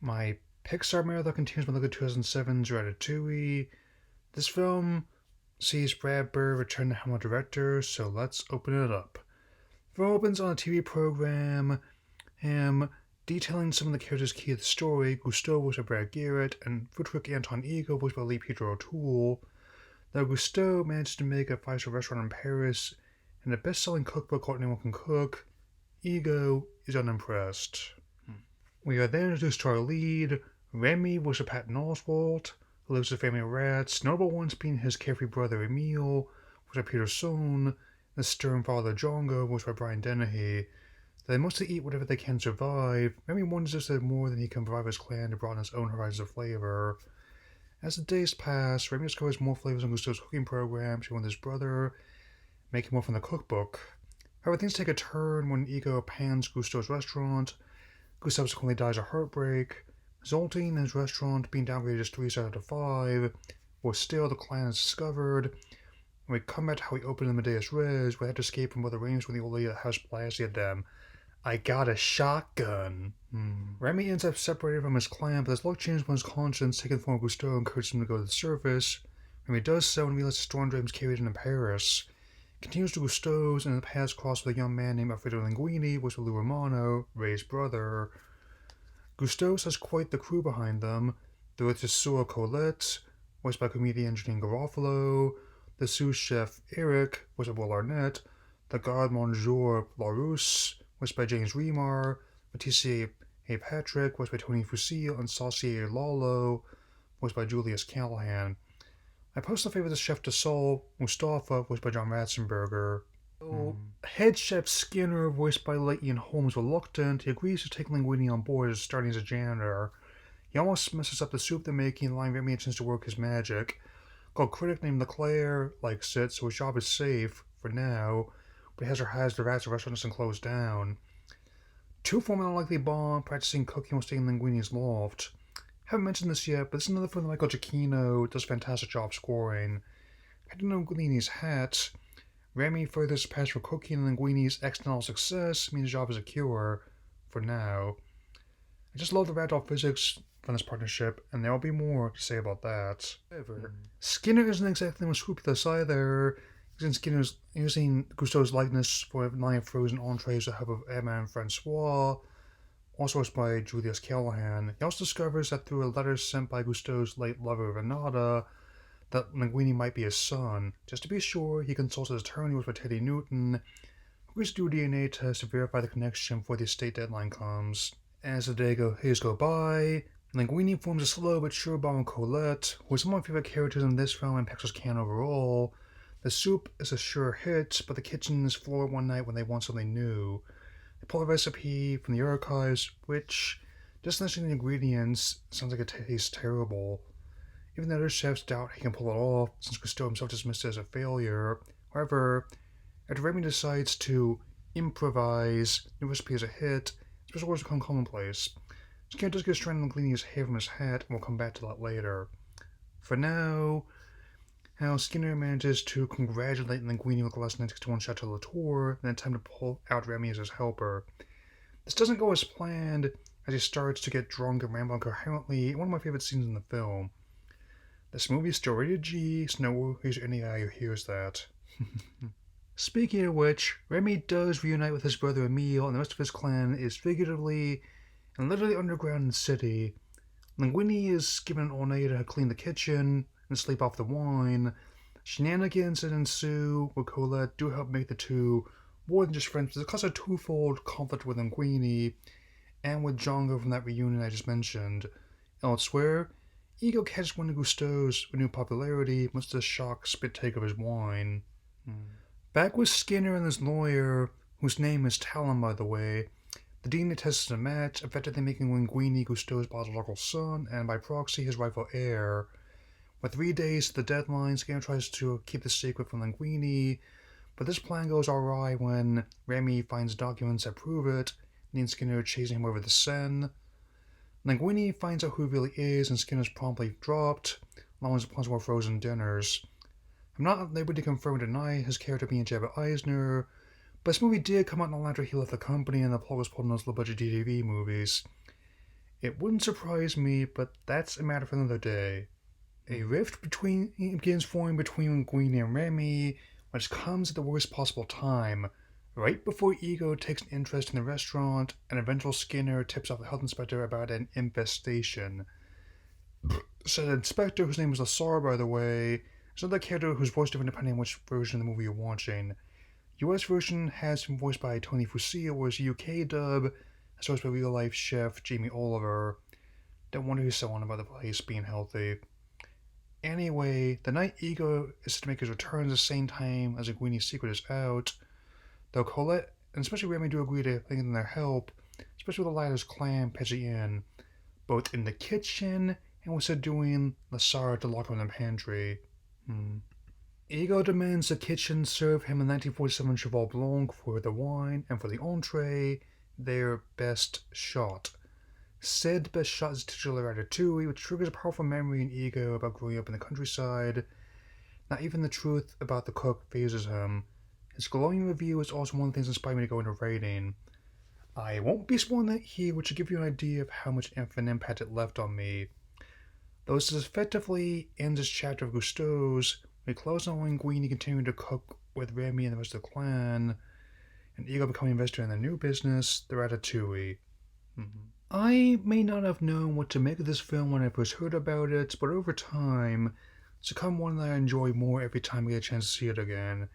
My Pixar marathon continues with look at 2007's Ratatouille. This film sees Brad Bird return to helm of director, so let's open it up. The film opens on a TV program, him detailing some of the characters key to the story. Gusteau, voiced by Brad Garrett, and Friedrich Anton Ego, voiced by Lee Peter O'Toole. Now, Gusteau managed to make a five-star restaurant in Paris and a best-selling cookbook called Anyone Can Cook. Ego is unimpressed. We are then introduced to our lead, Remy, voiced by Patton Oswalt, who lives with a family of rats, notable ones being his carefree brother Emile, voiced by Peter Sohn, and the stern father Django, voiced by Brian Dennehy. They mostly eat whatever they can survive. Remy wonders if there's more than he can provide his clan to broaden his own horizons of flavor. As the days pass, Remy discovers more flavors on Gusteau's cooking program, sharing with his brother, making more from the cookbook. However, things take a turn when Ego pans Gusteau's restaurant. Gusteau subsequently dies of heartbreak, resulting in his restaurant being downgraded just 3 stars out of 5. But still, the clan is discovered, and we come back to how we opened in Medeiros Res, where they had to escape from both the rains when the old lady at the house blasted at them. I got a shotgun. Remy ends up separated from his clan, but his luck changes when his conscience, taking the form of Gusteau, encourages him to go to the surface. Remy does so and realizes storm dreams carried into Paris. Continues to Gusteau's, and in the past crossed with a young man named Alfredo Linguini, which was Lou Romano, Ray's brother. Gusteau's has quite the crew behind them. There is the Sua Colette, voiced by comedian Janine Garofalo, the sous chef Eric, voiced by Will Arnett, the garde Monsieur Larousse, voiced by James Remar, Matisse A. Patrick, voiced by Tony Fusil, and Saucier Lalo, voiced by Julius Callahan. My personal favorite is Chef de Sol, Mustafa, voiced by John Ratzenberger. Head Chef Skinner, voiced by Ian Holmes, reluctant. He agrees to take Linguini on board as starting as a janitor. He almost messes up the soup they're making, allowing Remy a chance to work his magic. A critic named Leclerc likes it, so his job is safe, for now, but he has the rats of restaurant and closed down. Two former unlikely bond, practicing cooking while staying in Linguini's loft. Haven't mentioned this yet, but this is another film that Michael Giacchino does a fantastic job scoring. Hiding Linguini's hat, Remy furthers passion for cooking, and Linguini's accidental success means his job is secure, for now. I just love the ragdoll physics from this partnership, and there will be more to say about that. However, Skinner isn't exactly unscrupulous either, using Gusteau's likeness for a line of frozen entrees with the help of Emma and Francois, also voiced by Julius Callahan. He also discovers that through a letter sent by Gusteau's late lover Renata, that Linguini might be his son. Just to be sure, he consults his attorney, voiced by Teddy Newton, who agrees to do a DNA test to verify the connection before the estate deadline comes. As the days go by, Linguini forms a slow but sure bond with Colette, who is one of my favorite characters in this film and Pixar's canon overall. The soup is a sure hit, but the kitchen is floored one night when they want something new. They pull a recipe from the archives, which, just listing the ingredients, sounds like it tastes terrible. Even the other chefs doubt he can pull it off, since Gusteau himself dismissed it as a failure. However, after Remy decides to improvise, the recipe is a hit, special orders become commonplace. Skinner does get stranded and cleaning his hair from his hat, and we'll come back to that later. For now, how Skinner manages to congratulate Linguini with less than 61 Chateau Latour, and then time to pull out Remy as his helper. This doesn't go as planned, as he starts to get drunk and ramble incoherently, one of my favorite scenes in the film. This movie is still rated G, so no worries to any guy who hears that. Speaking of which, Remy does reunite with his brother Emile, and the rest of his clan is figuratively and literally underground in the city. Linguini is given an all-nighter to clean the kitchen and sleep off the wine. Shenanigans that ensue with Colette do help make the two more than just friends, but it causes a twofold conflict with Linguini and with Django from that reunion I just mentioned. Elsewhere, Ego catches one of Gusteau's renewed popularity, much to the shock spit take of his wine. Back with Skinner and his lawyer, whose name is Talon by the way, the DNA test is a match, effectively making Linguini Gusteau's biological son, and by proxy his rightful heir. With 3 days to the deadline, Skinner tries to keep the secret from Linguini, but this plan goes awry when Remy finds documents that prove it, and Skinner chasing him over the Seine. Linguini finds out who he really is, and Skinner's promptly dropped, along with a bunch more frozen dinners. I'm not at liberty to confirm or deny his character being Jabbit Eisner, but this movie did come out long after he left the company and the plot was pulled in those low-budget DTV movies. It wouldn't surprise me, but that's a matter for another day. A rift begins forming between Linguini and Remy, which comes at the worst possible time. Right before Ego takes an interest in the restaurant, an eventual Skinner tips off the health inspector about an infestation. So the inspector, whose name is Lassar, by the way, is another character whose voice different depending on which version of the movie you're watching. US version has been voiced by Tony Fusil, whereas UK dub is voiced by real-life chef Jamie Oliver. Don't wonder he's so on about the place being healthy. Anyway, the night Ego is to make his return at the same time as Linguini's secret is out, though Colette and especially Remy do agree to lend them their help, especially with the latter's clan pitching in, both in the kitchen and with subduing Lassar to lock him in the pantry. Ego demands the kitchen serve him a 1947 Cheval Blanc for the wine, and for the entree, their best shot. Said best shot is titular Ratatouille, which triggers a powerful memory in Ego about growing up in the countryside. Not even the truth about the cook phases him. His glowing review is also one of the things that inspired me to go into writing. I won't be spoiling that here, which will give you an idea of how much of an impact it left on me. Though this effectively ends this chapter of Gusteau's, we close on Linguini continuing to cook with Remy and the rest of the clan, and Ego becoming investor in the new business, the Ratatouille. I may not have known what to make of this film when I first heard about it, but over time, it's become one that I enjoy more every time I get a chance to see it again.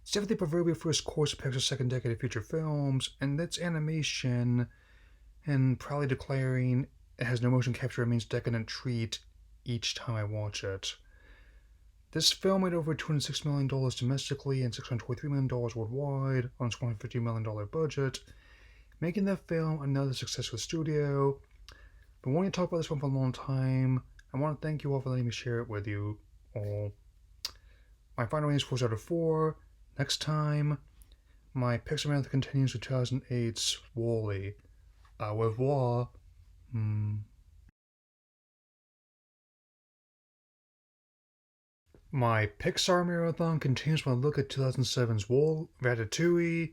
It's definitely the proverbial first course of Pixar's second decade of feature films, and its animation, and proudly declaring it has no motion capture remains decadent treat each time I watch it. This film made over $206 million domestically and $623 million worldwide on its $150 million budget, making the film another successful studio. But wanting to talk about this one for a long time, I want to thank you all for letting me share it with you all. My final rating is 4 out of 4. Next time, my Pixar marathon continues with 2008's WALL-E. Au revoir. My Pixar marathon continues when I look at 2007's Ratatouille.